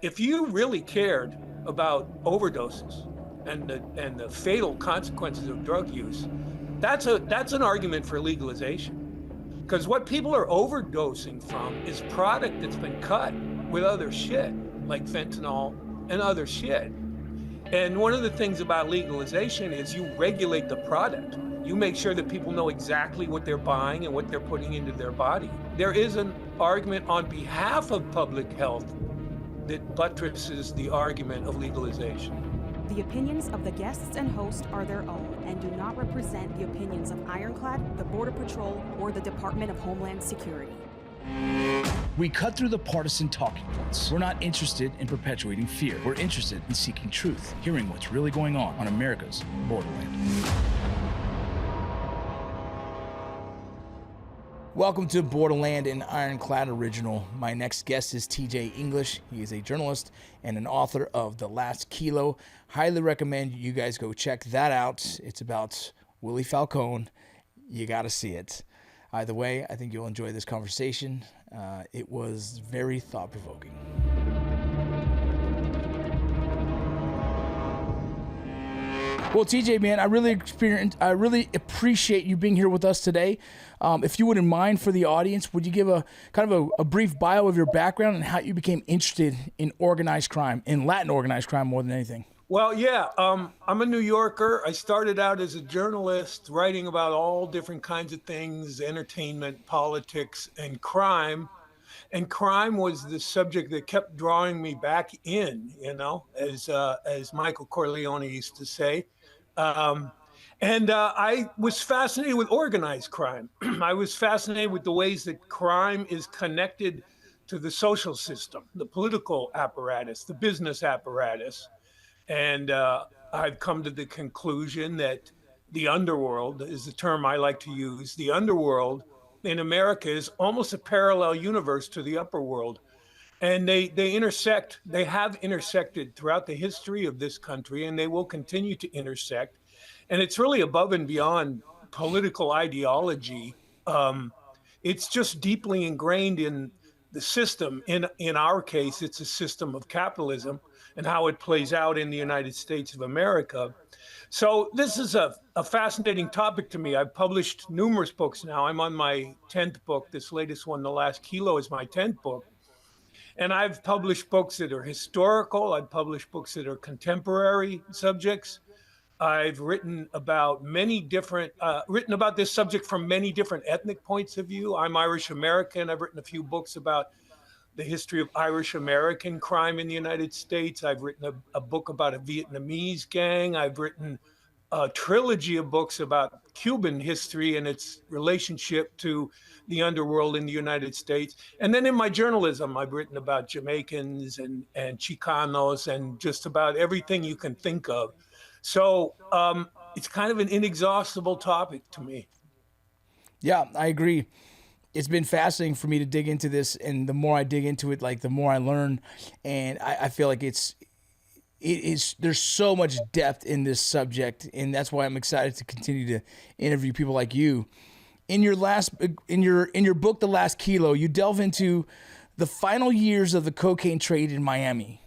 If you really cared about overdoses and the fatal consequences of drug use, that's an argument for legalization. Because what people are overdosing from is product that's been cut with other shit, like fentanyl and other shit. And one of the things about legalization is you regulate the product. You make sure that people know exactly what they're buying and what they're putting into their body. There is an argument on behalf of public health that buttresses the argument of legalization. The opinions of the guests and host are their own and do not represent the opinions of IRONCLAD, the Border Patrol, or the Department of Homeland Security. We cut through the partisan talking points. We're not interested in perpetuating fear. We're interested in seeking truth, hearing what's really going on America's borderland. Welcome to Borderland, an Ironclad original. My next guest is TJ English. He is a journalist and an author of The Last Kilo. Highly recommend you guys go check that out. It's about Willy Falcon. You got to see it. Either way, I think you'll enjoy this conversation. It was very thought-provoking. Well, TJ, man, I really appreciate you being here with us today. If you wouldn't mind, for the audience, would you give a kind of a brief bio of your background and how you became interested in organized crime, in Latin organized crime more than anything? Well, yeah, I'm a New Yorker. I started out as a journalist writing about all different kinds of things, entertainment, politics, and crime. And crime was the subject that kept drawing me back in, as Michael Corleone used to say. I was fascinated with organized crime. I was fascinated with the ways that crime is connected to the social system, the political apparatus, the business apparatus. And I've come to the conclusion that the underworld is the term I like to use. The underworld in America is almost a parallel universe to the upper world. And they intersect, they have intersected throughout the history of this country, and they will continue to intersect. And it's really above and beyond political ideology. It's just deeply ingrained in the system. In our case, it's a system of capitalism and how it plays out in the United States of America. So this is a fascinating topic to me. I've published numerous books now. I'm on my 10th book. This latest one, The Last Kilo, is my 10th book. And I've published books that are historical. I've published books that are contemporary subjects. I've written about written about this subject from many different ethnic points of view. I'm Irish American. I've written a few books about the history of Irish American crime in the United States. I've written a book about a Vietnamese gang. I've written a trilogy of books about Cuban history and its relationship to the underworld in the United States. And then in my journalism, I've written about Jamaicans and Chicanos and just about everything you can think of. So it's kind of an inexhaustible topic to me. Yeah, I agree. It's been fascinating for me to dig into this, and the more I dig into it, like the more I learn, and I feel like it is there's so much depth in this subject, and that's why I'm excited to continue to interview people like you. In your book, The Last Kilo, you delve into the final years of the cocaine trade in Miami.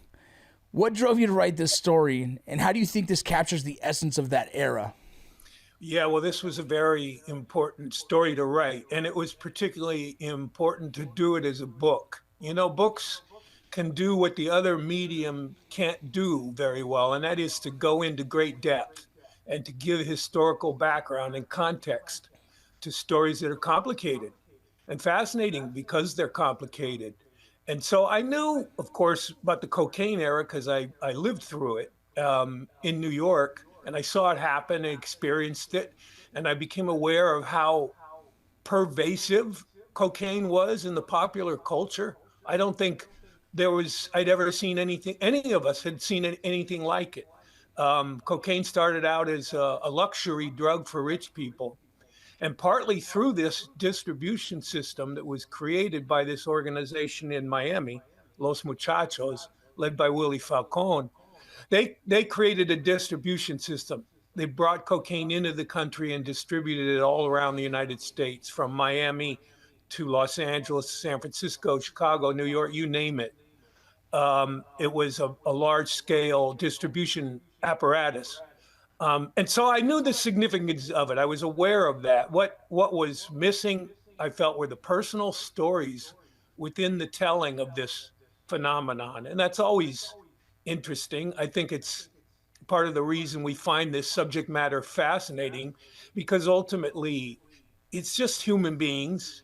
What drove you to write this story, and how do you think this captures the essence of that era? Yeah, well, this was a very important story to write, and it was particularly important to do it as a book. You know, books can do what the other medium can't do very well, and that is to go into great depth and to give historical background and context to stories that are complicated and fascinating because they're complicated. And so I knew, of course, about the cocaine era because I lived through it in New York, and I saw it happen and experienced it. And I became aware of how pervasive cocaine was in the popular culture. I don't think I'd ever seen anything, any of us had seen anything like it. Cocaine started out as a luxury drug for rich people. And partly through this distribution system that was created by this organization in Miami, Los Muchachos, led by Willy Falcon, they created a distribution system. They brought cocaine into the country and distributed it all around the United States, from Miami to Los Angeles, San Francisco, Chicago, New York, you name it. It was a large-scale distribution apparatus. And so I knew the significance of it. I was aware of that. What was missing, I felt, were the personal stories within the telling of this phenomenon. And that's always interesting. I think it's part of the reason we find this subject matter fascinating, because ultimately it's just human beings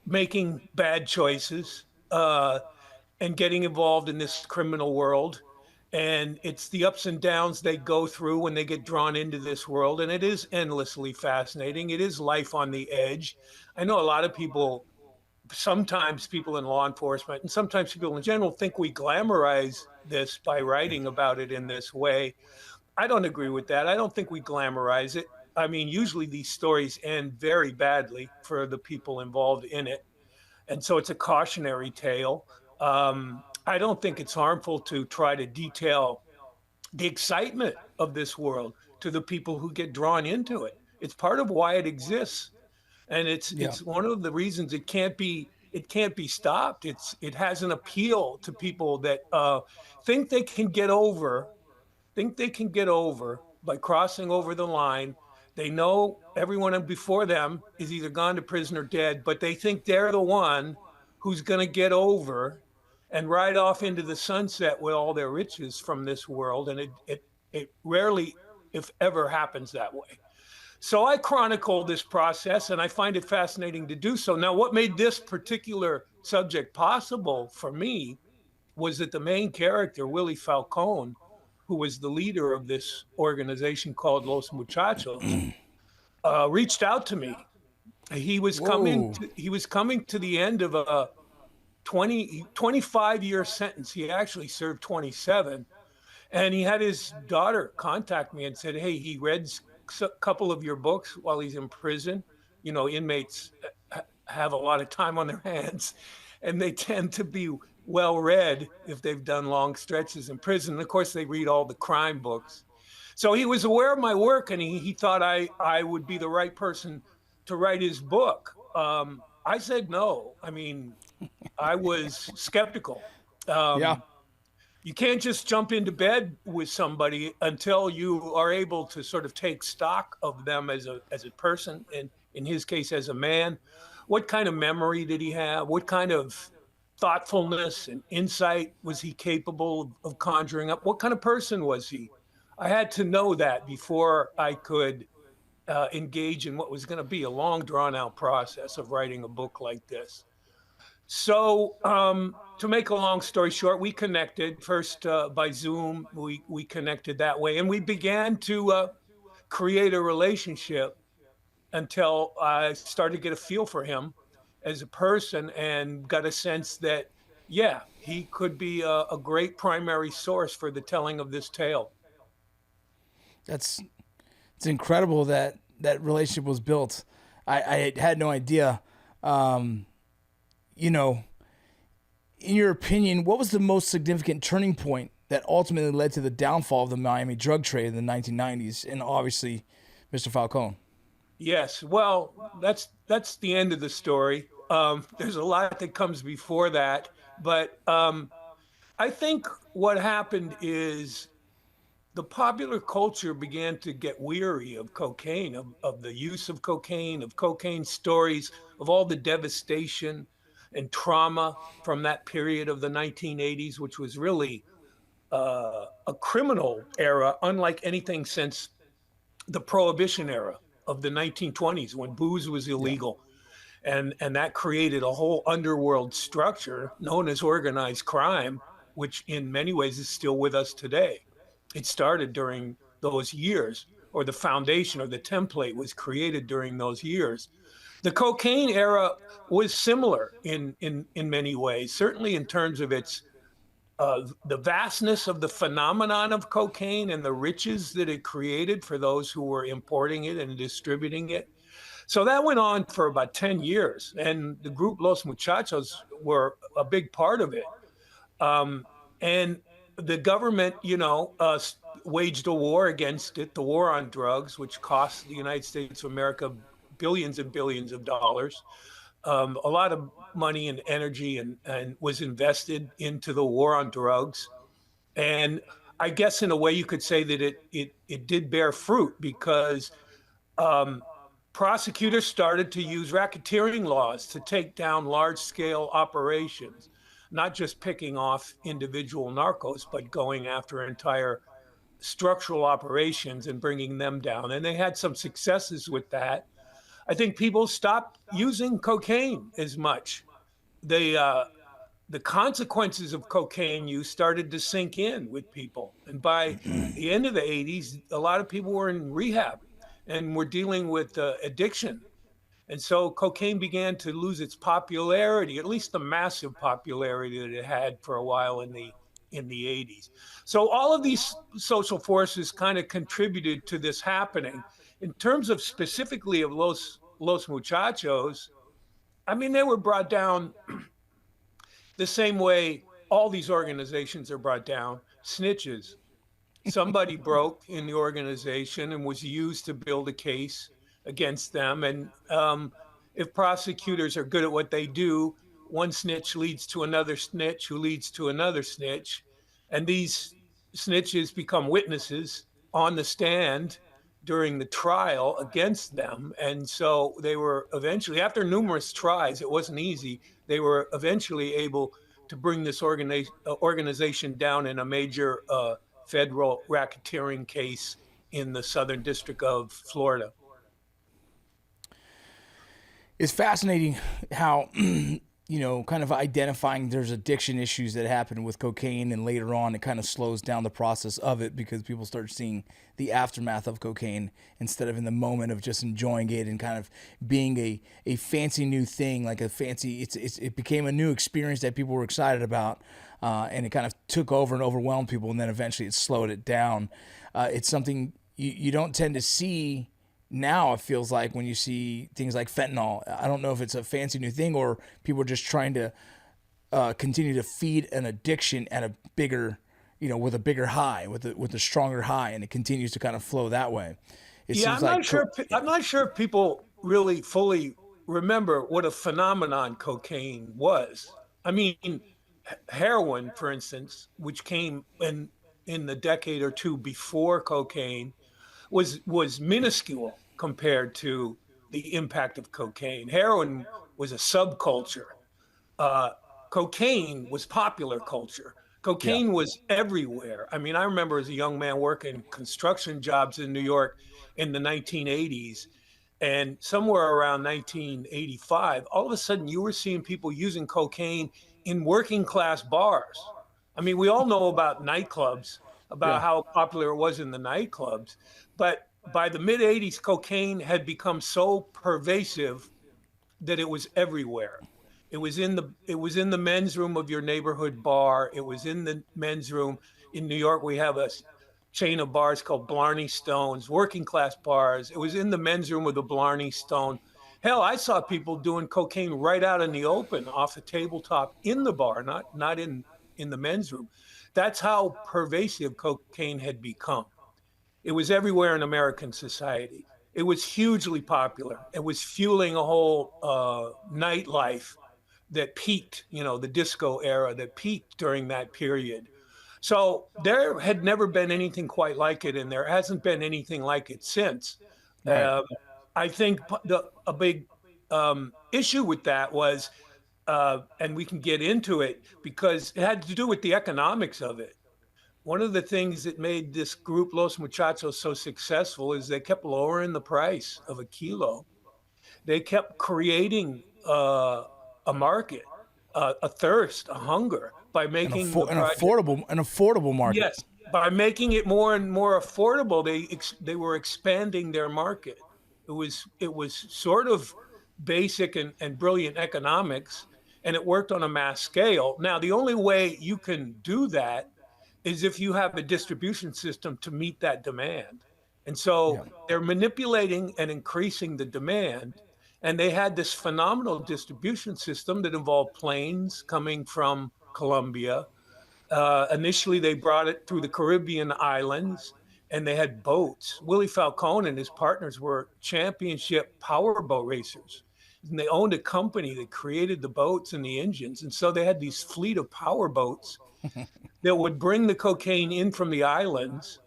making bad choices and getting involved in this criminal world. And it's the ups and downs they go through when they get drawn into this world. And it is endlessly fascinating. It is life on the edge. I know a lot of people, sometimes people in law enforcement and sometimes people in general, think we glamorize this by writing about it in this way. I don't agree with that. I don't think we glamorize it. I mean, usually these stories end very badly for the people involved in it. And so it's a cautionary tale. I don't think it's harmful to try to detail the excitement of this world to the people who get drawn into it. It's part of why it exists. And it's one of the reasons it can't be stopped. It has an appeal to people that think they can get over think they can get over by crossing over the line. They know everyone before them is either gone to prison or dead, but they think they're the one who's going to get over and ride off into the sunset with all their riches from this world. And it rarely, if ever, happens that way. So I chronicle this process, and I find it fascinating to do so. Now, what made this particular subject possible for me was that the main character, Willy Falcon, who was the leader of this organization called Los Muchachos, reached out to me. He was coming to the end of a 25-year sentence. He actually served 27. And he had his daughter contact me and said, hey, he read a couple of your books while he's in prison. You know, inmates have a lot of time on their hands, and they tend to be well read if they've done long stretches in prison. And of course, they read all the crime books. So he was aware of my work, and he thought I would be the right person to write his book. I said no. I mean, I was skeptical. You can't just jump into bed with somebody until you are able to sort of take stock of them as a person, and in his case, as a man. What kind of memory did he have? What kind of thoughtfulness and insight was he capable of conjuring up? What kind of person was he? I had to know that before I could engage in what was going to be a long, drawn-out process of writing a book like this. So to make a long story short, we connected first by Zoom. We connected that way, and we began to create a relationship until I started to get a feel for him as a person and got a sense that, yeah, he could be a great primary source for the telling of this tale. It's incredible that relationship was built. I had no idea. You know, in your opinion, what was the most significant turning point that ultimately led to the downfall of the Miami drug trade in the 1990s, and obviously Mr. Falcone? Yes, well, that's the end of the story. There's a lot that comes before that, but I think what happened is the popular culture began to get weary of cocaine, of the use of cocaine stories, of all the devastation and trauma from that period of the 1980s, which was really a criminal era, unlike anything since the Prohibition era of the 1920s, when booze was illegal. And that created a whole underworld structure known as organized crime, which in many ways is still with us today. It started during those years, or the foundation or the template was created during those years. The cocaine era was similar in many ways, certainly in terms of its the vastness of the phenomenon of cocaine and the riches that it created for those who were importing it and distributing it. So that went on for about 10 years, and the group Los Muchachos were a big part of it. And the government, waged a war against it, the war on drugs, which cost the United States of America billions and billions of dollars. A lot of money and energy and was invested into the war on drugs. And I guess in a way you could say that it did bear fruit because um, prosecutors started to use racketeering laws to take down large scale operations, not just picking off individual narcos, but going after entire structural operations and bringing them down. And they had some successes with that. I think people stopped using cocaine as much. The consequences of cocaine use started to sink in with people. And by the end of the 80s, a lot of people were in rehab and were dealing with addiction. And so cocaine began to lose its popularity, at least the massive popularity that it had for a while in the 80s. So all of these social forces kind of contributed to this happening. In terms of specifically of Los Muchachos, I mean, they were brought down the same way all these organizations are brought down, snitches. Somebody broke in the organization and was used to build a case against them. And if prosecutors are good at what they do, one snitch leads to another snitch who leads to another snitch. And these snitches become witnesses on the stand during the trial against them. And so they were eventually, after numerous tries, it wasn't easy, they were eventually able to bring this organization down in a major federal racketeering case in the Southern District of Florida. It's fascinating how, kind of identifying there's addiction issues that happen with cocaine, and later on it kind of slows down the process of it because people start seeing the aftermath of cocaine instead of in the moment of just enjoying it and kind of being a fancy new thing, like a fancy, it became a new experience that people were excited about, and it kind of took over and overwhelmed people, and then eventually it slowed it down. It's something you don't tend to see now. It feels like when you see things like fentanyl, I don't know if it's a fancy new thing or people are just trying to continue to feed an addiction at a bigger, with a bigger high, with a stronger high, and it continues to kind of flow that way. It Yeah, seems I'm not sure if people really fully remember what a phenomenon cocaine was. I mean, heroin, for instance, which came in the decade or two before cocaine, was minuscule compared to the impact of cocaine. Heroin was a subculture. Uh, Cocaine was popular culture. yeah, Cocaine was everywhere. I mean, I remember as a young man working construction jobs in New York in the 1980s, and somewhere around 1985, all of a sudden you were seeing people using cocaine in working class bars. I mean, we all know about nightclubs, about yeah. how popular it was in the nightclubs. But by the mid 80s, cocaine had become so pervasive that it was everywhere. It was in the men's room of your neighborhood bar. It was in the men's room. In New York, we have a chain of bars called Blarney Stones, working class bars. It was in the men's room of the Blarney Stone. Hell, I saw people doing cocaine right out in the open, off the tabletop in the bar, not in the men's room. That's how pervasive cocaine had become. It was everywhere in American society. It was hugely popular. It was fueling a whole nightlife that peaked, the disco era that peaked during that period. So there had never been anything quite like it, and there hasn't been anything like it since. Right. I think a big issue with that was, and we can get into it because it had to do with the economics of it. One of the things that made this group Los Muchachos so successful is they kept lowering the price of a kilo. They kept creating a market, a thirst, a hunger by making the project. An affordable market. Yes, by making it more and more affordable, they were expanding their market. It was sort of basic and brilliant economics, and it worked on a mass scale. Now, the only way you can do that is if you have a distribution system to meet that demand. And Yeah. so they're manipulating and increasing the demand. And they had this phenomenal distribution system that involved planes coming from Colombia. Initially, they brought it through the Caribbean islands, and they had boats. Willy Falcon and his partners were championship powerboat racers. And they owned a company that created the boats and the engines. And so they had these fleet of power boats that would bring the cocaine in from the islands.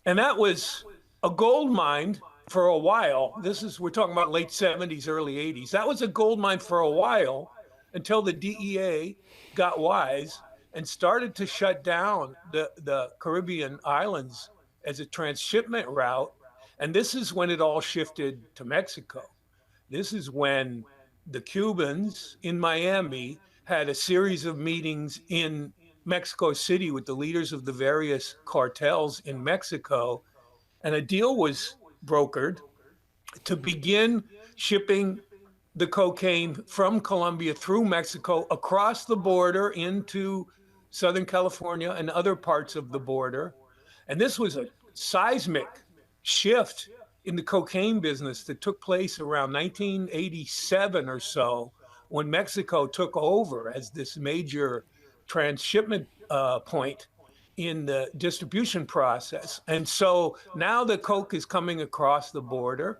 And that was a gold mine for a while. We're talking about late 70s, early 80s. That was a gold mine for a while until the DEA got wise and started to shut down the Caribbean islands as a transshipment route. And this is when it all shifted to Mexico. This is when the Cubans in Miami had a series of meetings in Mexico City with the leaders of the various cartels in Mexico. And a deal was brokered to begin shipping the cocaine from Colombia through Mexico across the border into Southern California and other parts of the border. And this was a seismic shift in the cocaine business that took place around 1987 or so, when Mexico took over as this major transshipment point in the distribution process. And so now the coke is coming across the border.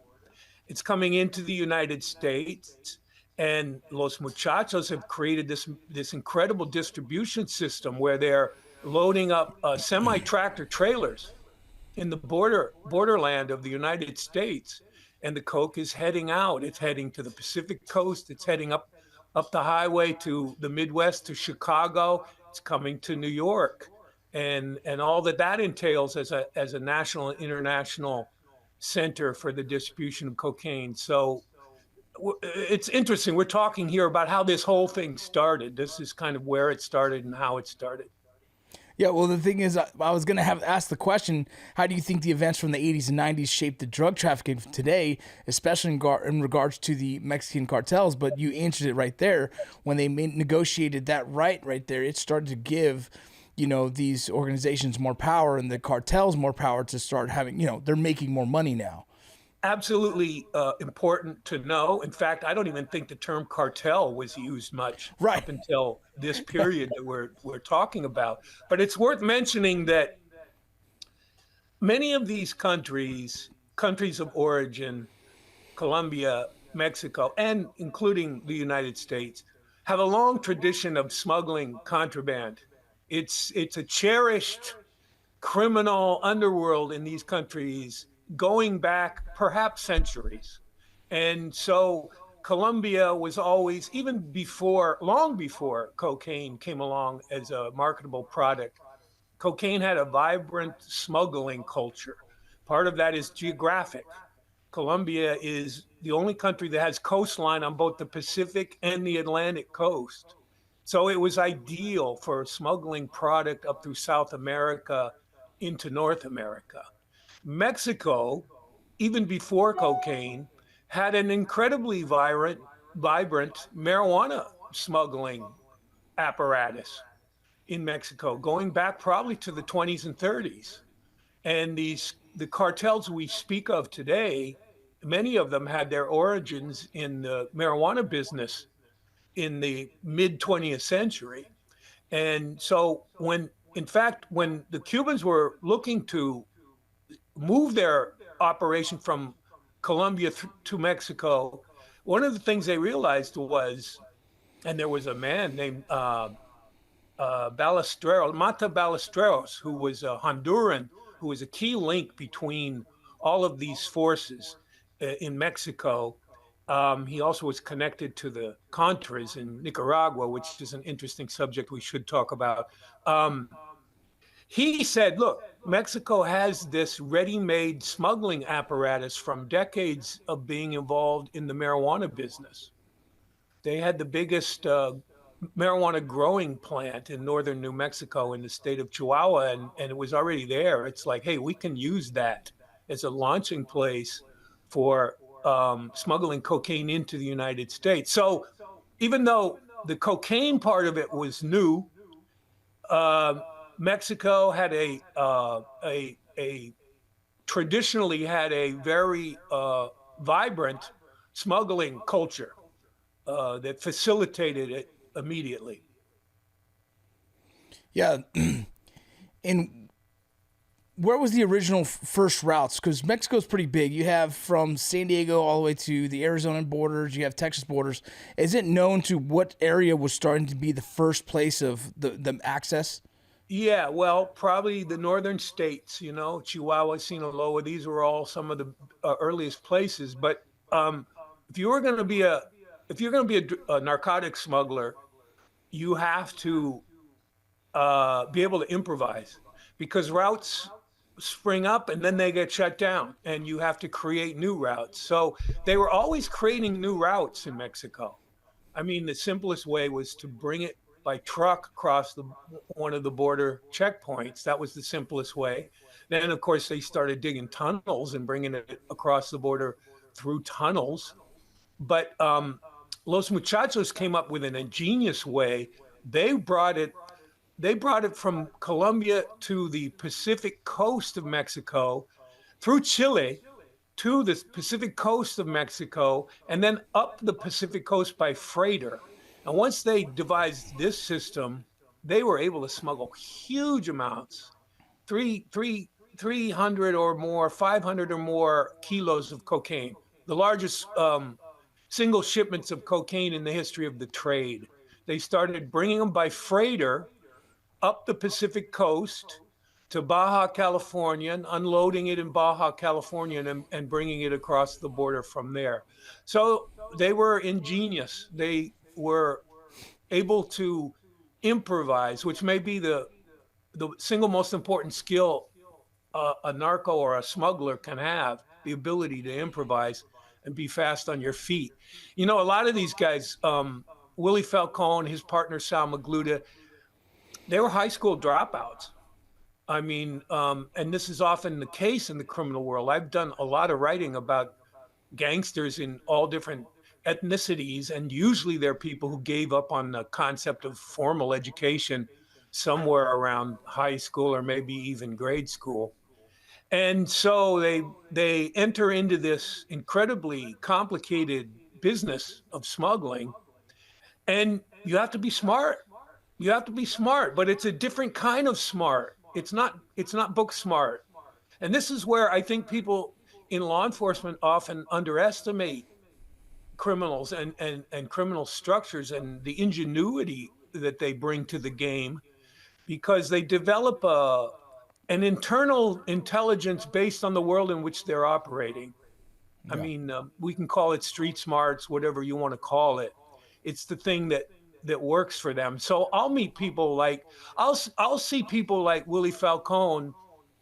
It's coming into the United States, and Los Muchachos have created this incredible distribution system where they're loading up semi-tractor trailers in the borderland of the United States, and the coke is heading out. It's heading to the Pacific coast. It's heading up the highway to the Midwest, to Chicago. It's coming to New York, and all that entails as a national and international center for the distribution of cocaine. So it's interesting. We're talking here about how this whole thing started. This is kind of where it started and how it started. Yeah, well, the thing is, I was going to have asked the question, how do you think the events from the 80s and 90s shaped the drug trafficking today, especially in regards to the Mexican cartels? But you answered it right there. When they negotiated that right there, it started to give, these organizations more power and the cartels more power to start having, they're making more money now. Absolutely important to know. In fact, I don't even think the term cartel was used much up until this period that we're talking about. But it's worth mentioning that many of these countries of origin, Colombia, Mexico, and including the United States, have a long tradition of smuggling contraband. It's a cherished criminal underworld in these countries going back perhaps centuries. And so Colombia was always, long before cocaine came along as a marketable product, cocaine had a vibrant smuggling culture. Part of that is geographic. Colombia is the only country that has coastline on both the Pacific and the Atlantic coast. So it was ideal for smuggling product up through South America into North America. Mexico, even before cocaine, had an incredibly vibrant marijuana smuggling apparatus in Mexico, going back probably to the 20s and 30s. And the cartels we speak of today, many of them had their origins in the marijuana business in the mid 20th century. And so when the Cubans were looking to move their operation from Colombia to Mexico, one of the things they realized was, and there was a man named Ballesteros, Mata Ballesteros, who was a Honduran, who was a key link between all of these forces in Mexico. He also was connected to the Contras in Nicaragua, which is an interesting subject we should talk about. He said, look, Mexico has this ready-made smuggling apparatus from decades of being involved in the marijuana business. They had the biggest marijuana growing plant in northern New Mexico in the state of Chihuahua, and it was already there. It's like, hey, we can use that as a launching place for smuggling cocaine into the United States. So even though the cocaine part of it was new, Mexico had traditionally had a very vibrant smuggling culture that facilitated it immediately. Yeah, and where was the original first routes? Because Mexico's pretty big. You have from San Diego all the way to the Arizona borders. You have Texas borders. Is it known to what area was starting to be the first place of the access? Yeah, well, probably the northern states, Chihuahua, Sinaloa. These were all some of the earliest places. But if you were going to be a narcotic smuggler, you have to be able to improvise, because routes spring up and then they get shut down and you have to create new routes. So they were always creating new routes in Mexico. I mean, the simplest way was to bring it by truck across one of the border checkpoints. That was the simplest way. Then, of course, they started digging tunnels and bringing it across the border through tunnels. But Los Muchachos came up with an ingenious way. They brought it from Colombia to the Pacific coast of Mexico, through Chile to the Pacific coast of Mexico, and then up the Pacific coast by freighter. And once they devised this system, they were able to smuggle huge amounts, 300 or more, 500 or more kilos of cocaine, the largest single shipments of cocaine in the history of the trade. They started bringing them by freighter up the Pacific coast to Baja California, and unloading it in Baja California and bringing it across the border from there. So they were ingenious. They were able to improvise, which may be the single most important skill a narco or a smuggler can have, the ability to improvise and be fast on your feet. A lot of these guys, Willy Falcon, his partner Sal Magluta, they were high school dropouts. I mean, and this is often the case in the criminal world. I've done a lot of writing about gangsters in all different ethnicities, and usually they're people who gave up on the concept of formal education somewhere around high school or maybe even grade school. And so they enter into this incredibly complicated business of smuggling, and you have to be smart. You have to be smart, but it's a different kind of smart. It's not book smart. And this is where I think people in law enforcement often underestimate criminals and criminal structures and the ingenuity that they bring to the game, because they develop an internal intelligence based on the world in which they're operating. Yeah. I mean, we can call it street smarts, whatever you want to call it. It's the thing that works for them. So I'll meet people like, I'll see people like Willy Falcon,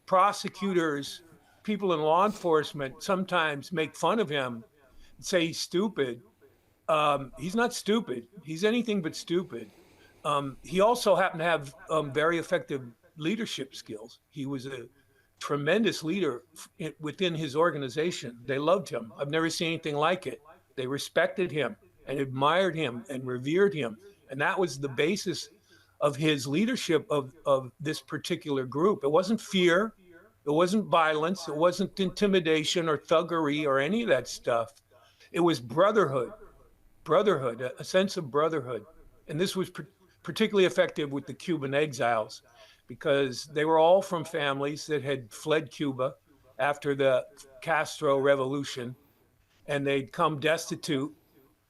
prosecutors, people in law enforcement sometimes make fun of him and say he's stupid. He's not stupid. He's anything but stupid. He also happened to have very effective leadership skills. He was a tremendous leader within his organization. They loved him. I've never seen anything like it. They respected him and admired him and revered him. And that was the basis of his leadership of this particular group. It wasn't fear. It wasn't violence. It wasn't intimidation or thuggery or any of that stuff. It was brotherhood, a sense of brotherhood. And this was particularly effective with the Cuban exiles, because they were all from families that had fled Cuba after the Castro Revolution, and they'd come destitute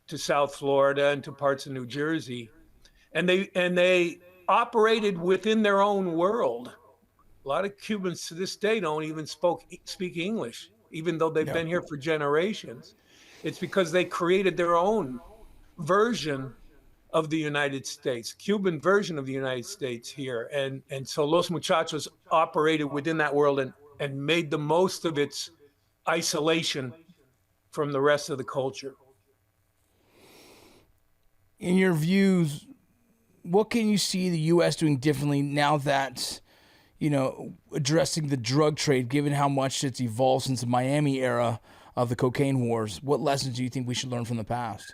to South Florida and to parts of New Jersey. And they operated within their own world. A lot of Cubans to this day don't even speak English, even though they've been here for generations. It's because they created their own version of the United States, Cuban version of the United States here. And so Los Muchachos operated within that world and made the most of its isolation from the rest of the culture. In your views, what can you see the U.S. doing differently now that, addressing the drug trade, given how much it's evolved since the Miami era of the cocaine wars? What lessons do you think we should learn from the past?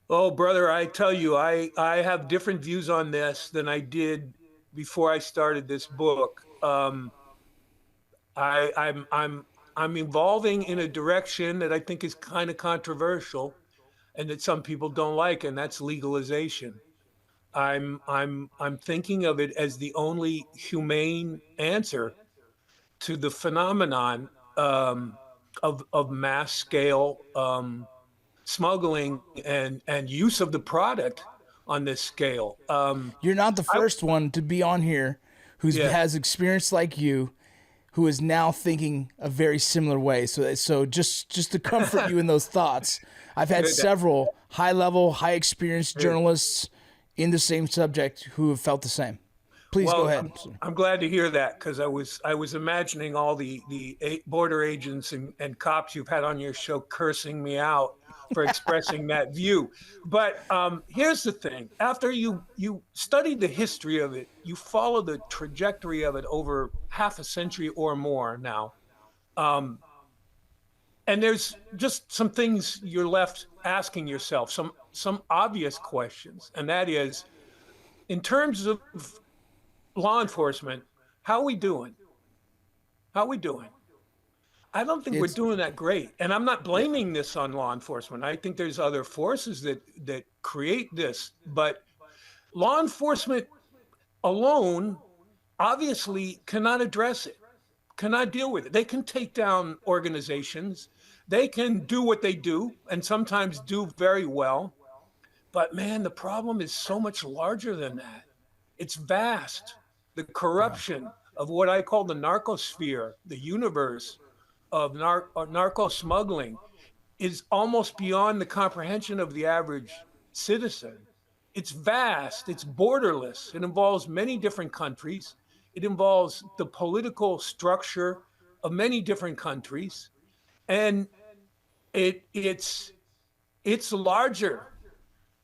Oh, brother, I tell you, I have different views on this than I did before I started this book. I'm evolving in a direction that I think is kind of controversial and that some people don't like, and that's legalization. I'm thinking of it as the only humane answer to the phenomenon of mass scale smuggling and use of the product on this scale. You're not the first one to be on here who Yeah. has experience like you, who is now thinking a very similar way. So just to comfort you in those thoughts, I've had several high level, high experienced journalists in the same subject who have felt the same. Please go ahead. I'm glad to hear that, because I was imagining all the border agents and cops you've had on your show cursing me out for expressing that view. But here's the thing: after you studied the history of it, you follow the trajectory of it over half a century or more now, and there's just some things you're left asking yourself, some obvious questions, and that is, in terms of law enforcement, how are we doing? How are we doing? I don't think we're doing that great. And I'm not blaming this on law enforcement. I think there's other forces that create this. But law enforcement alone obviously cannot address it, cannot deal with it. They can take down organizations. They can do what they do, and sometimes do very well. But man, the problem is so much larger than that. It's vast. The corruption of what I call the narcosphere, the universe of narco smuggling, is almost beyond the comprehension of the average citizen. It's vast, it's borderless. It involves many different countries. It involves the political structure of many different countries. And it's larger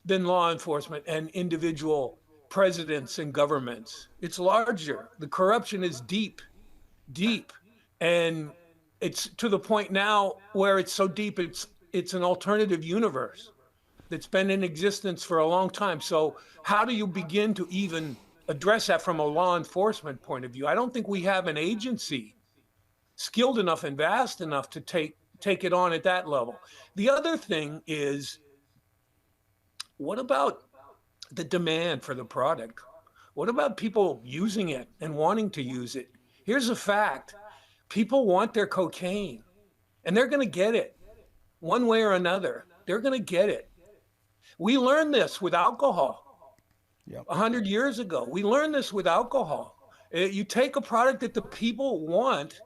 than law enforcement and individual presidents and governments. It's larger. The corruption is deep, deep. And it's to the point now where it's so deep, it's an alternative universe that's been in existence for a long time. So how do you begin to even address that from a law enforcement point of view? I don't think we have an agency skilled enough and vast enough to take it on at that level. The other thing is, what about the demand for the product? What about people using it and wanting to use it? Here's a fact: people want their cocaine, and they're going to get it one way or another. They're going to get it. We learned this with alcohol 100 years ago. We learned this with alcohol. You take a product that the people want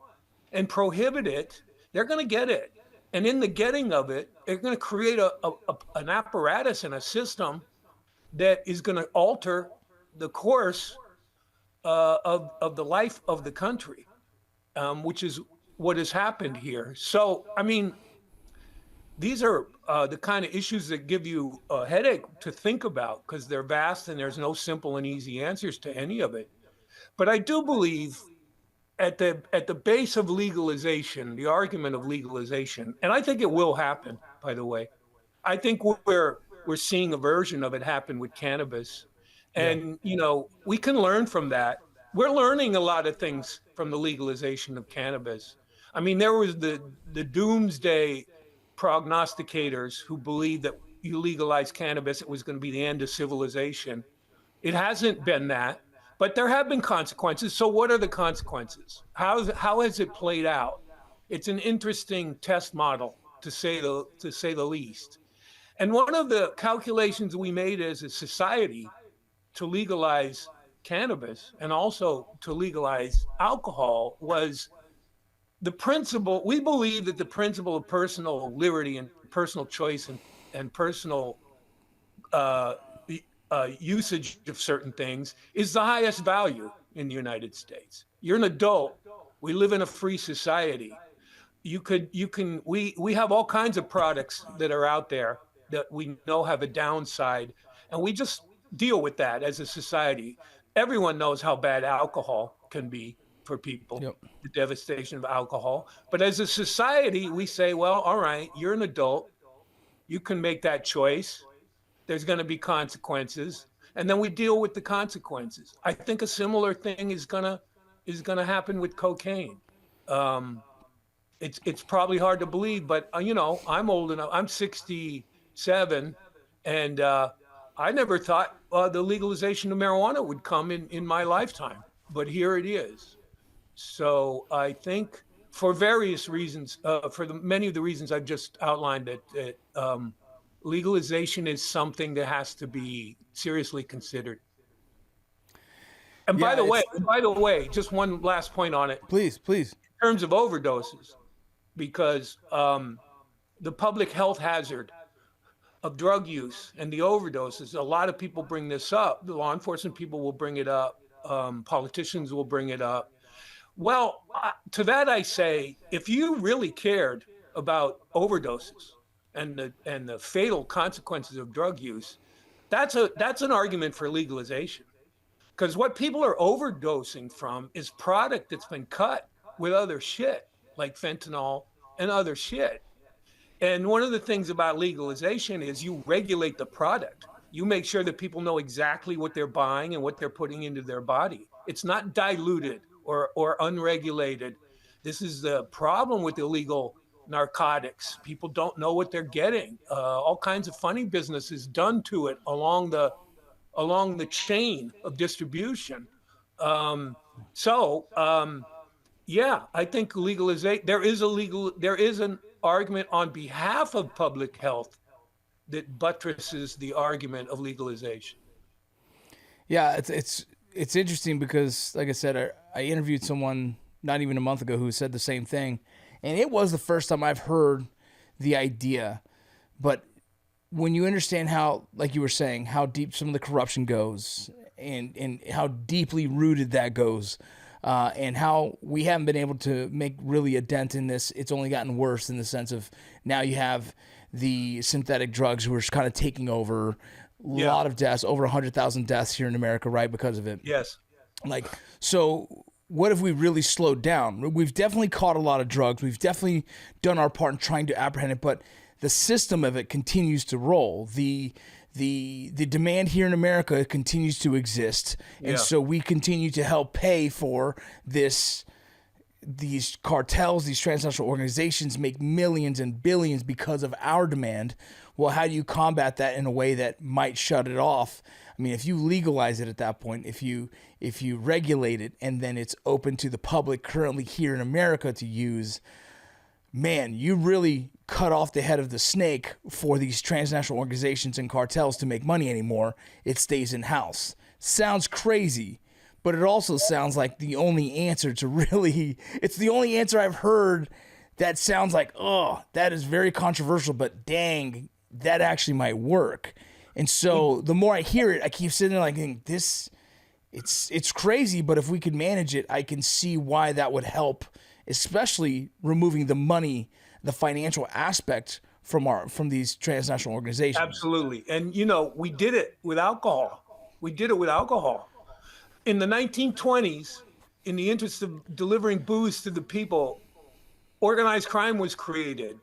and prohibit it, they're going to get it. And in the getting of it, they're going to create an apparatus and a system that is going to alter the course of the life of the country, which is what has happened here. So, I mean, these are the kind of issues that give you a headache to think about, because they're vast and there's no simple and easy answers to any of it. But I do believe at the base of legalization, the argument of legalization, and I think it will happen, by the way. I think we're seeing a version of it happen with cannabis. And, you know, we can learn from that. We're learning a lot of things from the legalization of cannabis. I mean, there was the doomsday prognosticators who believed that you legalize cannabis, it was going to be the end of civilization. It hasn't been that, but there have been consequences. So what are the consequences? How has it played out? It's an interesting test model, to say the least. And one of the calculations we made as a society to legalize cannabis and also to legalize alcohol was the principle. We believe that the principle of personal liberty and personal choice and personal usage of certain things is the highest value in the United States. You're an adult. We live in a free society. We have all kinds of products that are out there that we know have a downside, and we just deal with that as a society. Everyone knows how bad alcohol can be for people, the devastation of alcohol. But as a society, we say, well, all right, you're an adult. You can make that choice. There's going to be consequences, and then we deal with the consequences. I think a similar thing is gonna happen with cocaine. It's probably hard to believe, but you know, I'm old enough. I'm 67, and I never thought the legalization of marijuana would come in my lifetime, but here it is. So I think for various reasons, many of the reasons I've just outlined, that legalization is something that has to be seriously considered. And Yeah, it's by the way, just one last point on it. please, please. In terms of overdoses, because the public health hazard of drug use and the overdoses, a lot of people bring this up. The law enforcement people will bring it up. Politicians will bring it up. Well, to that I say, if you really cared about overdoses and the fatal consequences of drug use, that's an argument for legalization. Because what people are overdosing from is product that's been cut with other shit, like fentanyl and other shit. And one of the things about legalization is you regulate the product. You make sure that people know exactly what they're buying and what they're putting into their body. It's not diluted or unregulated. This is the problem with illegal narcotics. People don't know what they're getting. All kinds of funny business is done to it along the chain of distribution. Yeah, I think legalization. There is an argument on behalf of public health that buttresses the argument of legalization. Yeah, it's interesting because, like I said, I interviewed someone not even a month ago who said the same thing, and it was the first time I've heard the idea. But when you understand how, like you were saying, how deep some of the corruption goes, and how deeply rooted that goes, and how we haven't been able to make really a dent in this, it's only gotten worse in the sense of now you have the synthetic drugs who are kind of taking over. A lot of deaths, over 100,000 deaths here in America, right, because of it. Yes. Like, so what if we really slowed down? We've definitely caught a lot of drugs. We've definitely done our part in trying to apprehend it, but the system of it continues to roll. The demand here in America continues to exist, and so we continue to help pay for these cartels, these transnational organizations make millions and billions because of our demand. Well, how do you combat that in a way that might shut it off? I mean, if you legalize it at that point, if you regulate it, and then it's open to the public currently here in America to use, man, you really cut off the head of the snake for these transnational organizations and cartels to make money anymore. It stays in-house. Sounds crazy, but it also sounds like the only answer to really, it's the only answer I've heard that sounds like, oh, that is very controversial, but dang, that actually might work. And so the more I hear it, I keep sitting there like, it's crazy, but if we could manage it, I can see why that would help, especially removing the money, the financial aspect from these transnational organizations. Absolutely. And, we did it with alcohol. In the 1920s, in the interest of delivering booze to the people, organized crime was created.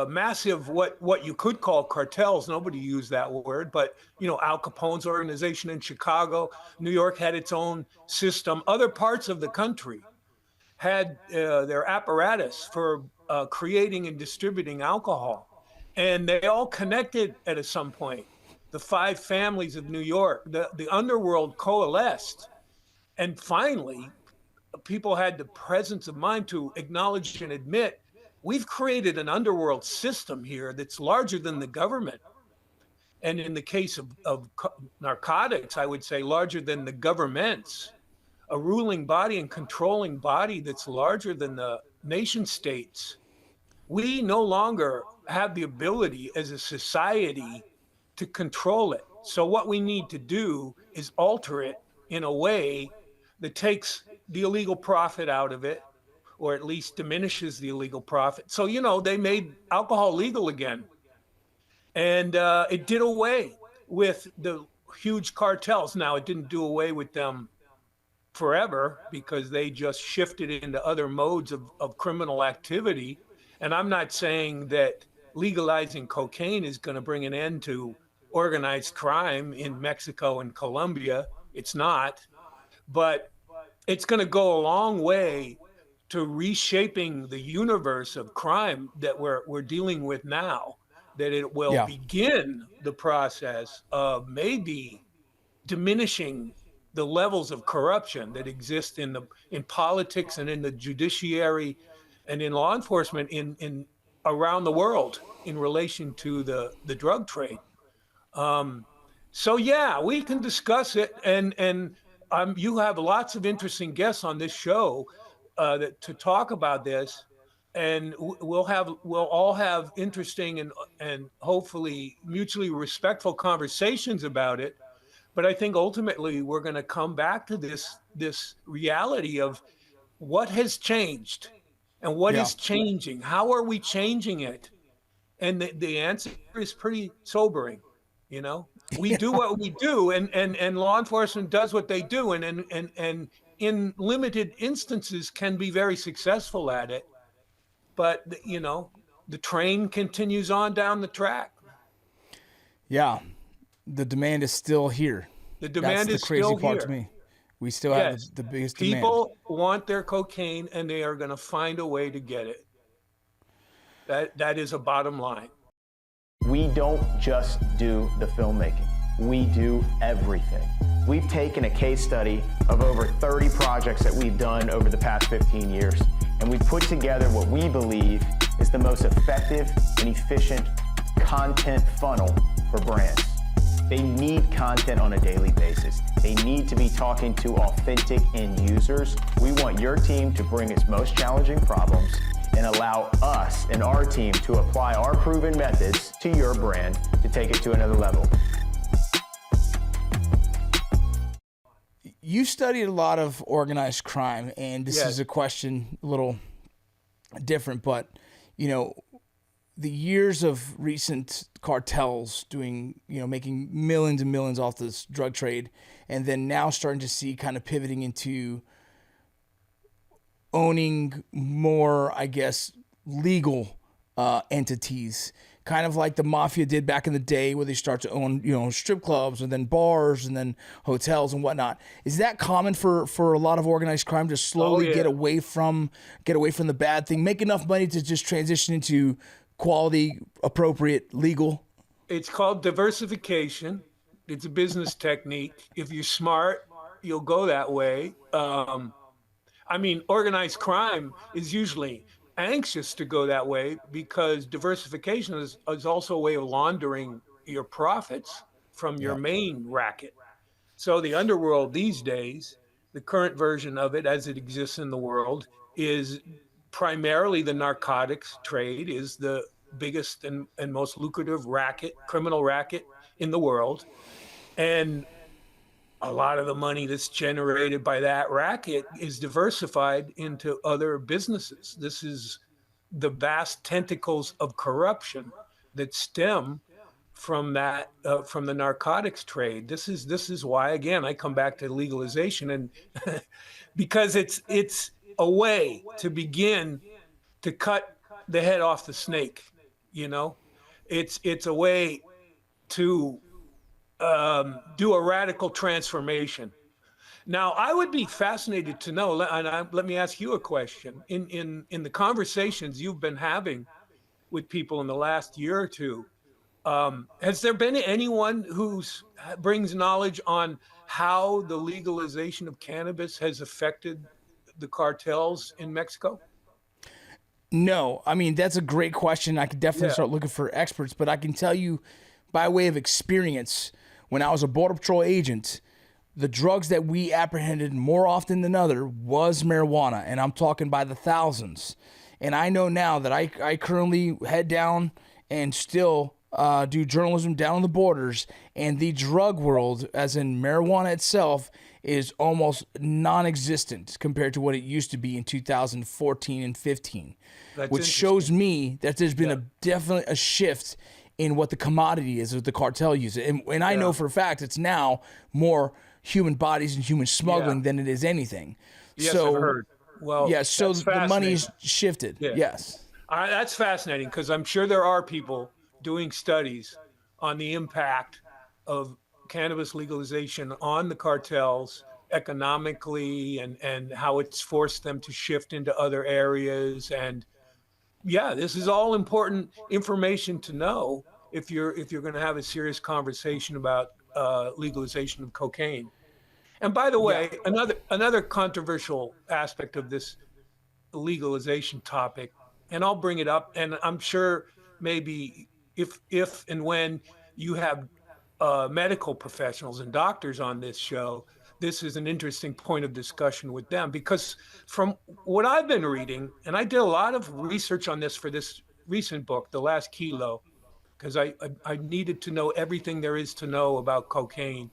Massive, what you could call cartels. Nobody used that word, but Al Capone's organization in Chicago, New York had its own system. Other parts of the country had their apparatus for creating and distributing alcohol, and they all connected at some point. The five families of New York, the underworld coalesced, and finally, people had the presence of mind to acknowledge and admit, we've created an underworld system here that's larger than the government. And in the case of narcotics, I would say larger than the governments, a ruling body and controlling body that's larger than the nation states. We no longer have the ability as a society to control it. So what we need to do is alter it in a way that takes the illegal profit out of it, or at least diminishes the illegal profit. So, they made alcohol legal again. And it did away with the huge cartels. Now, it didn't do away with them forever because they just shifted into other modes of criminal activity. And I'm not saying that legalizing cocaine is going to bring an end to organized crime in Mexico and Colombia. It's not. But it's going to go a long way to reshaping the universe of crime that we're dealing with now, that it will begin the process of maybe diminishing the levels of corruption that exist in politics and in the judiciary and in law enforcement in around the world in relation to the drug trade. So yeah, we can discuss it, and you have lots of interesting guests on this show to talk about this, and we'll all have interesting and hopefully mutually respectful conversations about it. But I think ultimately we're going to come back to this reality of what has changed and what is changing. How are we changing it? And the answer is pretty sobering. We do what we do, and law enforcement does what they do, and in limited instances can be very successful at it. But the train continues on down the track. Yeah, the demand is still here. The demand is still here. That's the crazy part to me. We still have the biggest demand. People want their cocaine, and they are going to find a way to get it. That is a bottom line. We don't just do the filmmaking. We do everything. We've taken a case study of over 30 projects that we've done over the past 15 years, and we put together what we believe is the most effective and efficient content funnel for brands. They need content on a daily basis. They need to be talking to authentic end users. We want your team to bring its most challenging problems and allow us and our team to apply our proven methods to your brand to take it to another level. You studied a lot of organized crime, and this is a question a little different, but the years of recent cartels doing, making millions and millions off this drug trade, and then now starting to see kind of pivoting into owning more, I guess, legal entities, kind of like the mafia did back in the day, where they start to own, strip clubs and then bars and then hotels and whatnot. Is that common for a lot of organized crime to slowly get away from the bad thing, make enough money to just transition into quality, appropriate, legal? It's called diversification. It's a business technique. If you're smart, you'll go that way. Organized crime is usually anxious to go that way because diversification is also a way of laundering your profits from your main racket. So the underworld these days, the current version of it as it exists in the world, is primarily the narcotics trade, is the biggest and most lucrative criminal racket in the world. And a lot of the money that's generated by that racket is diversified into other businesses. This is the vast tentacles of corruption that stem from that, from the narcotics trade. This is why, again, I come back to legalization, and because it's a way to begin to cut the head off the snake. It's a way to do a radical transformation. Now, I would be fascinated to know, and let me ask you a question. In the conversations you've been having with people in the last year or two, has there been anyone who brings knowledge on how the legalization of cannabis has affected the cartels in Mexico? No, that's a great question. I could definitely start looking for experts, but I can tell you by way of experience, when I was a Border Patrol agent, the drugs that we apprehended more often than other was marijuana, and I'm talking by the thousands. And I know now that I currently head down and still do journalism down on the borders, and the drug world, as in marijuana itself, is almost non-existent compared to what it used to be in 2014 and 15, which shows me that there's been definitely a shift in what the commodity is that the cartel uses. And I know for a fact it's now more human bodies and human smuggling than it is anything. Yes, I've heard. Well, so the money's shifted. Yeah. Yes. That's fascinating, because I'm sure there are people doing studies on the impact of cannabis legalization on the cartels economically, and how it's forced them to shift into other areas. And this is all important information to know if you're going to have a serious conversation about legalization of cocaine. And by the way, another controversial aspect of this legalization topic, and I'll bring it up, and I'm sure maybe if and when you have medical professionals and doctors on this show, this is an interesting point of discussion with them, because from what I've been reading, and I did a lot of research on this for this recent book, The Last Kilo, because I needed to know everything there is to know about cocaine.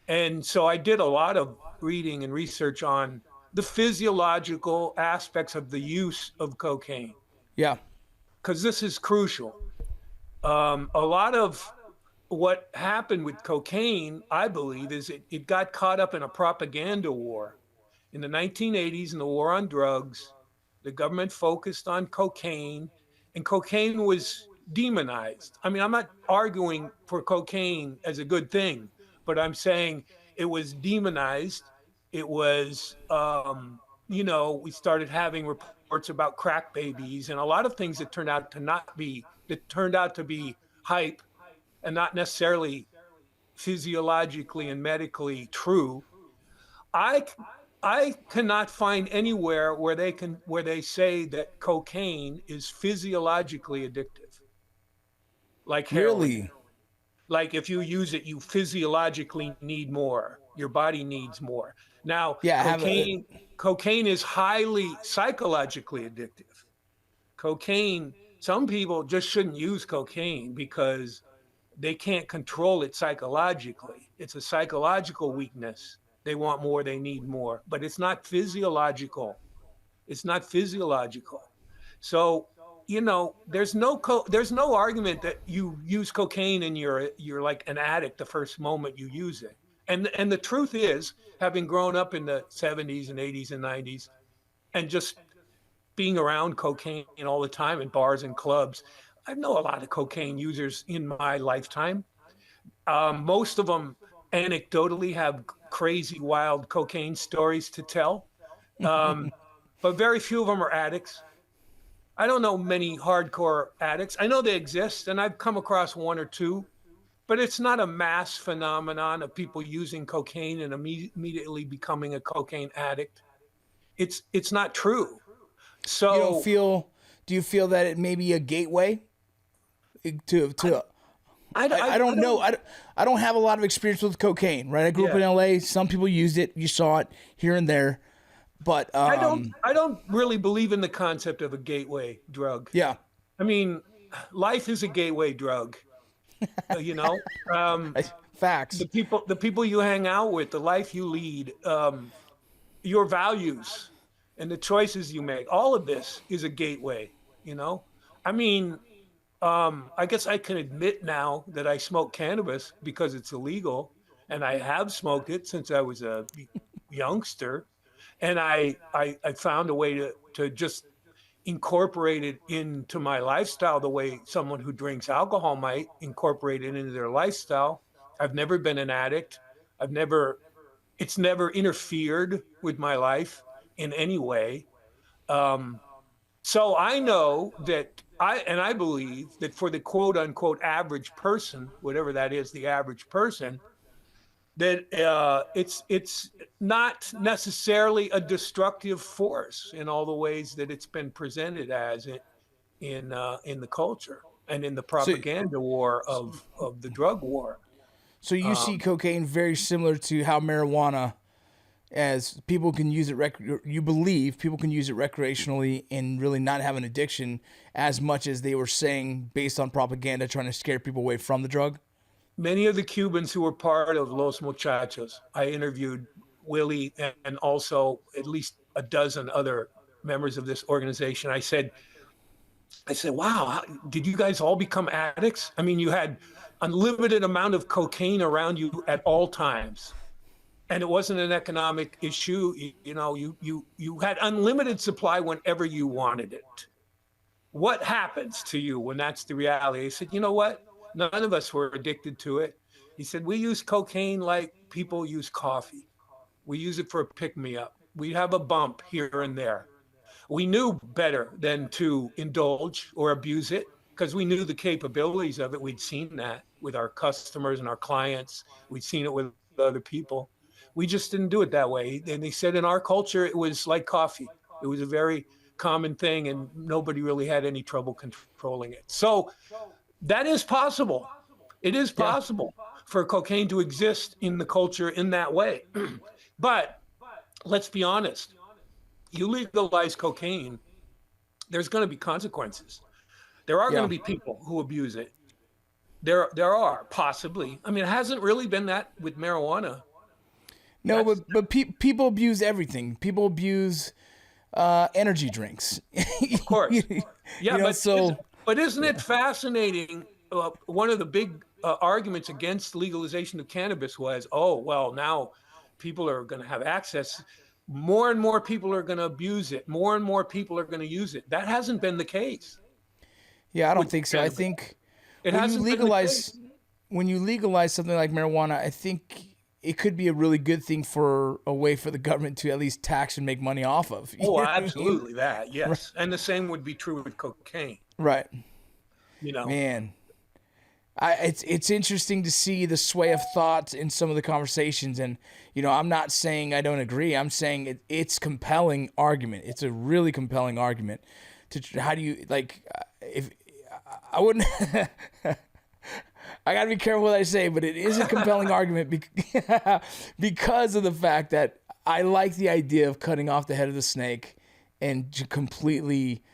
And so I did a lot of reading and research on the physiological aspects of the use of cocaine. Yeah. Because this is crucial. A lot of what happened with cocaine, I believe, is it got caught up in a propaganda war. In the 1980s, in the war on drugs, the government focused on cocaine, and cocaine was demonized. I mean, I'm not arguing for cocaine as a good thing, but I'm saying it was demonized. It was, we started having reports about crack babies and a lot of things that turned out to be hype and not necessarily physiologically and medically true. I cannot find anywhere where they say that cocaine is physiologically addictive, like heroin. Really? Like if you use it, you physiologically need more. Your body needs more. Now, cocaine is highly psychologically addictive. Cocaine, some people just shouldn't use cocaine because they can't control it psychologically. It's a psychological weakness. They want more, they need more, but it's not physiological. It's not physiological. So, there's no argument that you use cocaine and you're like an addict the first moment you use it. And the truth is, having grown up in the 70s and 80s and 90s and just being around cocaine all the time in bars and clubs, I know a lot of cocaine users in my lifetime. Most of them anecdotally have crazy, wild cocaine stories to tell. But very few of them are addicts. I don't know many hardcore addicts. I know they exist, and I've come across one or two, but it's not a mass phenomenon of people using cocaine and immediately becoming a cocaine addict. It's not true. So do you feel that it may be a gateway to I don't know. I don't have a lot of experience with cocaine, right? I grew up in LA. Some people used it. You saw it here and there. But I don't really believe in the concept of a gateway drug. Yeah. I mean, life is a gateway drug. Facts. The people you hang out with, the life you lead, your values and the choices you make, all of this is a gateway, I mean, I guess I can admit now that I smoke cannabis because it's illegal, and I have smoked it since I was a youngster. And I found a way to just incorporate it into my lifestyle the way someone who drinks alcohol might incorporate it into their lifestyle. I've never been an addict. It's never interfered with my life in any way. So I know that I believe that for the quote unquote average person, whatever that is, the average person, that it's not necessarily a destructive force in all the ways that it's been presented as in the culture and in the propaganda war of the drug war. So you see cocaine very similar to how marijuana, as people can use it, you believe people can use it recreationally and really not have an addiction as much as they were saying based on propaganda trying to scare people away from the drug? Many of the Cubans who were part of Los Muchachos, I interviewed Willy and also at least a dozen other members of this organization. I said, wow, did you guys all become addicts? I mean, you had unlimited amount of cocaine around you at all times. And it wasn't an economic issue. You had unlimited supply whenever you wanted it. What happens to you when that's the reality? He said, you know what? None of us were addicted to it. He said, we use cocaine like people use coffee. We use it for a pick-me-up. We have a bump here and there. We knew better than to indulge or abuse it because we knew the capabilities of it. We'd seen that with our customers and our clients. We'd seen it with other people. We just didn't do it that way. And they said in our culture, it was like coffee. It was a very common thing, and nobody really had any trouble controlling it. So that is possible. It is possible for cocaine to exist in the culture in that way. But let's be honest. You legalize cocaine, there's going to be consequences. There are going to be people who abuse it. There are possibly. I mean, it hasn't really been that with marijuana. No, but people abuse everything. People abuse energy drinks. Of course. Yeah, but isn't it Yeah. fascinating? One of the big arguments against legalization of cannabis was, oh, well, now people are going to have access. More and more people are going to abuse it. More and more people are going to use it. That hasn't been the case. Yeah, I don't think so. I think It when you hasn't been the legalize case. when you legalize something like marijuana, I think it could be a really good thing for a way for the government to at least tax and make money off of. You know Oh, what I mean? absolutely that, yes. And the same would be true with cocaine. Right. You know, Man. It's interesting to see the sway of thought in some of the conversations, and I'm not saying I don't agree. I'm saying it's compelling argument. It's a really compelling argument. How do you if I wouldn't? I gotta be careful what I say, but it is a compelling argument because of the fact that I like the idea of cutting off the head of the snake and to completely,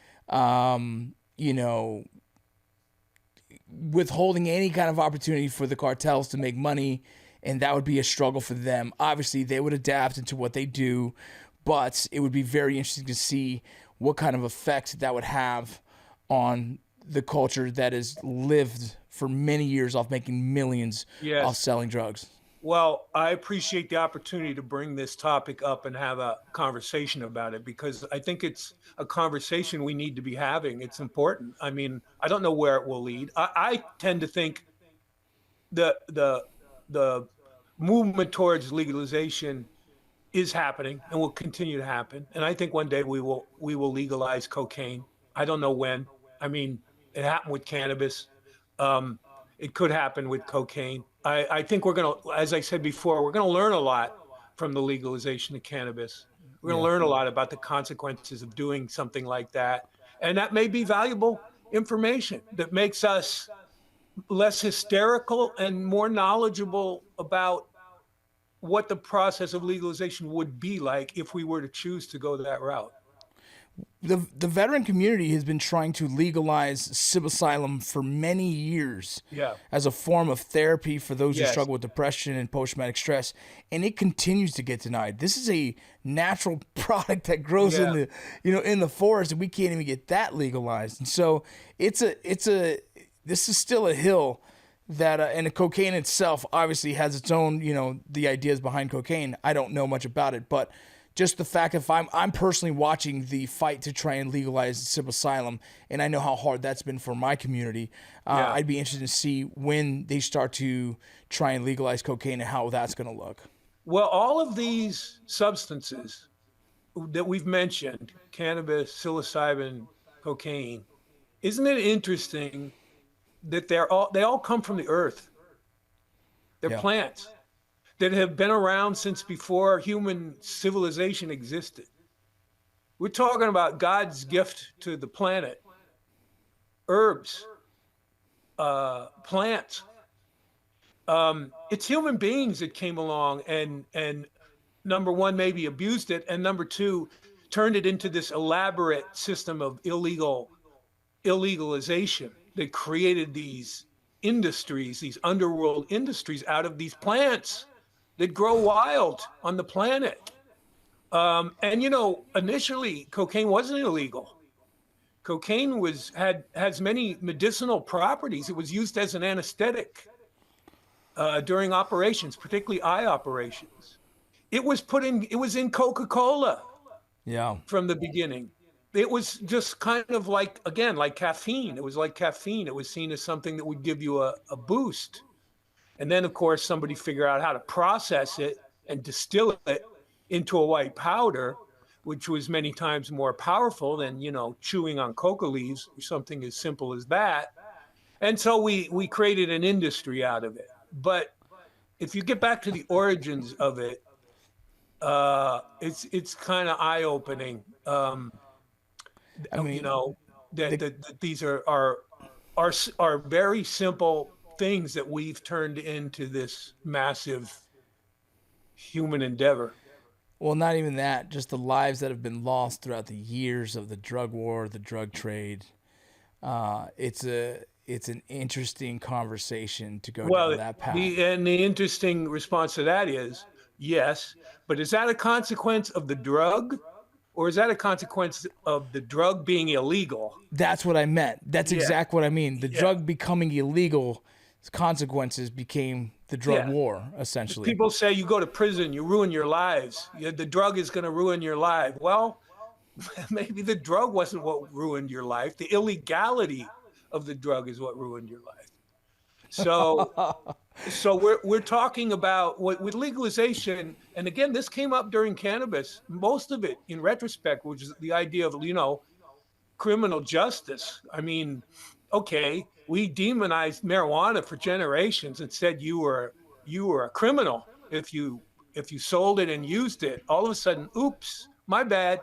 withholding any kind of opportunity for the cartels to make money, and that would be a struggle for them. Obviously, they would adapt into what they do, but it would be very interesting to see what kind of effect that would have on the culture that has lived for many years off making millions off selling drugs. Well, I appreciate the opportunity to bring this topic up and have a conversation about it, because I think it's a conversation we need to be having. It's important. I mean, I don't know where it will lead. I tend to think the movement towards legalization is happening and will continue to happen. And I think one day we will legalize cocaine. I don't know when. I mean, it happened with cannabis. It could happen with cocaine. I think we're going to, as I said before, we're going to learn a lot from the legalization of cannabis. We're going to learn a lot about the consequences of doing something like that. And that may be valuable information that makes us less hysterical and more knowledgeable about what the process of legalization would be like if we were to choose to go that route. The veteran community has been trying to legalize psilocybin for many years as a form of therapy for those who struggle with depression and post-traumatic stress, and it continues to get denied. This is a natural product that grows in the in the forest, and we can't even get that legalized. And so this is still a hill that and the cocaine itself obviously has its own the ideas behind cocaine. I don't know much about it, but just the fact if I'm personally watching the fight to try and legalize psilocybin, and I know how hard that's been for my community. I'd be interested to see when they start to try and legalize cocaine and how that's going to look. Well, all of these substances that we've mentioned, cannabis, psilocybin, cocaine, isn't it interesting that they all come from the earth? They're plants that have been around since before human civilization existed. We're talking about God's gift to the planet. Herbs, plants. It's human beings that came along and number one, maybe abused it, and number two, turned it into this elaborate system of illegalization that created these industries, these underworld industries out of these plants that grow wild on the planet. And initially cocaine wasn't illegal. Cocaine has many medicinal properties. It was used as an anesthetic during operations, particularly eye operations. It was in Coca-Cola from the beginning. It was just kind of like caffeine. It was like caffeine. It was seen as something that would give you a boost. And then, of course, somebody figured out how to process it and distill it into a white powder, which was many times more powerful than, chewing on coca leaves or something as simple as that. And so we created an industry out of it. But if you get back to the origins of it, it's kind of eye opening. I mean, You know the, that these are very simple things that we've turned into this massive human endeavor. well, not even that, just the lives that have been lost throughout the years of the drug war, the drug trade. It's an interesting conversation to go down Well, that path. the interesting response to that is yes, but is that a consequence of the drug, or is that a consequence of the drug being illegal? That's what I meant. That's Yeah. exactly what I mean. The Yeah. drug becoming illegal, consequences became the drug Yeah. war, essentially. People say you go to prison, you ruin your lives. The drug is going to ruin your life. Well, maybe the drug wasn't what ruined your life. The illegality of the drug is what ruined your life. So we're talking about with legalization, and again, this came up during cannabis. Most of it, in retrospect, which is the idea of criminal justice. I mean, okay, we demonized marijuana for generations and said you were a criminal if you sold it and used it. All of a sudden, oops, my bad,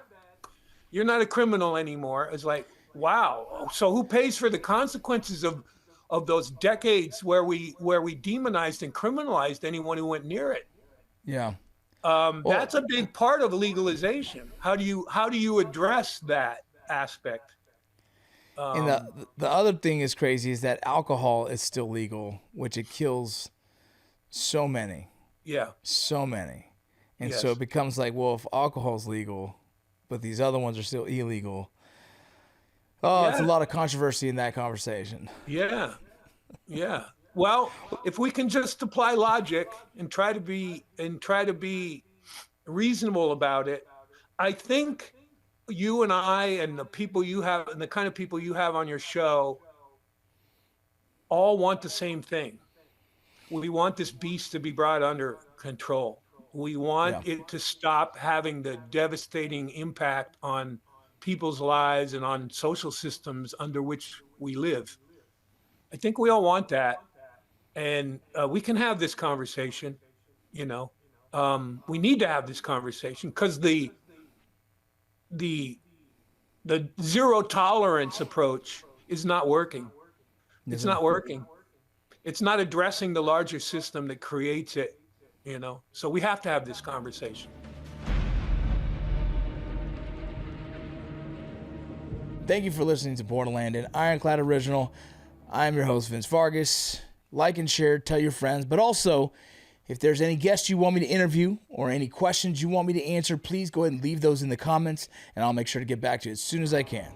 you're not a criminal anymore. It's like, wow. So who pays for the consequences of those decades where we demonized and criminalized anyone who went near it? Yeah. That's a big part of legalization. How do you address that aspect? And the other thing is crazy is that alcohol is still legal, which it kills so many. Yeah. So many. And so Yes. it becomes like, well, if alcohol's legal, but these other ones are still illegal. Oh, it's a Yeah. lot of controversy in that conversation. Yeah. Yeah. Well, if we can just apply logic and try to be reasonable about it, I think you and I and the people you have and the kind of people you have on your show all want the same thing. We want this beast to be brought under control. We want it to stop having the devastating impact on people's lives and on social systems under which we live. I think we all want that. And we can have this conversation, you know. We need to have this conversation because the zero tolerance approach is not working. It's not working. It's not addressing the larger system that creates it, you know. So we have to have this conversation. Thank you for listening to Borderland, an Ironclad original. I'm your host, Vince Vargas. Like and share, tell your friends, but also, if there's any guests you want me to interview or any questions you want me to answer, please go ahead and leave those in the comments, and I'll make sure to get back to you as soon as I can.